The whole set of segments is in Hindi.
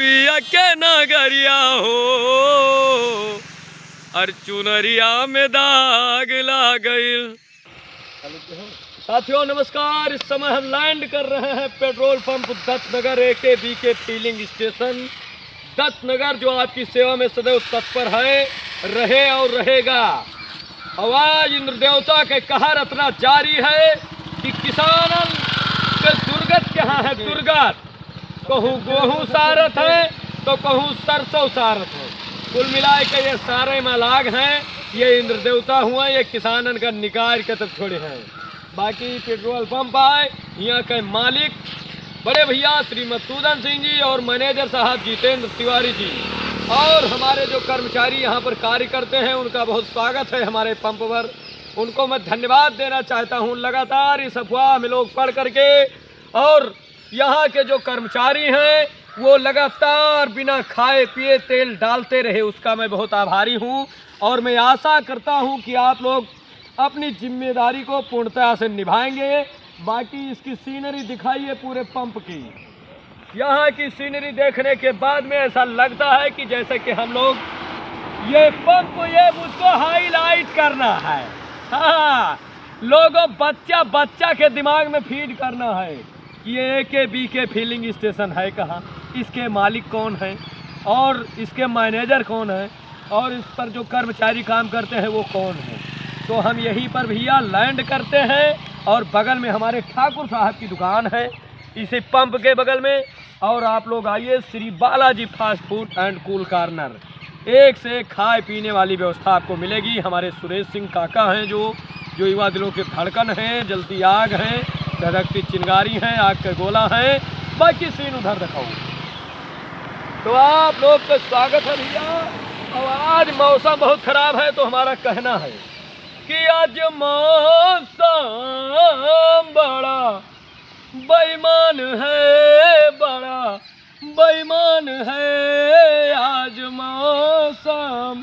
पिया के नगरिया हो और चुनरिया में दाग लग गइल। साथियों नमस्कार, इस समय हम लैंड कर रहे हैं petrol pump Dattanagar AKBK filling station Dattanagar, जो आपकी सेवा में सदैव तत्पर है, रहे और रहेगा। आवाज इंद्र देवता के कहर इतना जारी है कि किसान के दुर्गत कहाँ है दुर्गत, कहूँ गेहूँ सारत है तो कहूँ सरसों सारत है। कुल मिलाए के ये सारे मलाग हैं, ये इंद्र देवता हुआ, ये किसानन का निकाल के तब छोड़े हैं। बाकी पेट्रोल पंप आए, यहाँ के मालिक बड़े भैया श्री मधुसूदन सिंह जी और मैनेजर साहब जितेंद्र तिवारी जी और हमारे जो कर्मचारी यहाँ पर कार्य करते हैं, उनका बहुत स्वागत है हमारे पंप पर। उनको मैं धन्यवाद देना चाहता हूँ। लगातार इस अफवाह में लोग पढ़ करके, और यहाँ के जो कर्मचारी हैं वो लगातार बिना खाए पिए तेल डालते रहे, उसका मैं बहुत आभारी हूँ। और मैं आशा करता हूँ कि आप लोग अपनी जिम्मेदारी को पूर्णतः से निभाएंगे। बाकी इसकी सीनरी दिखाइए पूरे पंप की। यहाँ की सीनरी देखने के बाद में ऐसा लगता है कि जैसे कि हम लोग ये पंप ये मुझको हाईलाइट करना है। हाँ, लोगों बच्चा के दिमाग में फीड करना है कि ये AKBK फिलिंग स्टेशन है कहाँ, इसके मालिक कौन है और इसके मैनेजर कौन है और इस पर जो कर्मचारी काम करते हैं वो कौन है। तो हम यहीं पर भैया लैंड करते हैं और बगल में हमारे ठाकुर साहब की दुकान है इसी पंप के बगल में। और आप लोग आइए, Shri Balaji fast food and cool corner, एक से एक खाए पीने वाली व्यवस्था आपको मिलेगी। हमारे सुरेश सिंह काका हैं जो युवा दिलों के धड़कन हैं, जलती आग हैं, धड़कती चिंगारी हैं, आग के गोला हैं। बाकी सीन उधर दिखाओ। तो आप लोग का स्वागत है भैया। और आज मौसम बहुत खराब है तो हमारा कहना है कि आज मौसम बड़ा बेईमान है, बड़ा बेईमान है आज मौसम।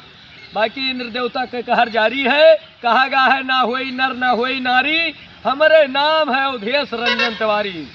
बाकी इंद्र देवता के कहर जारी है। कहा गया है ना हुई नर ना हुई नारी, हमारे नाम है उधेश रंजन तिवारी।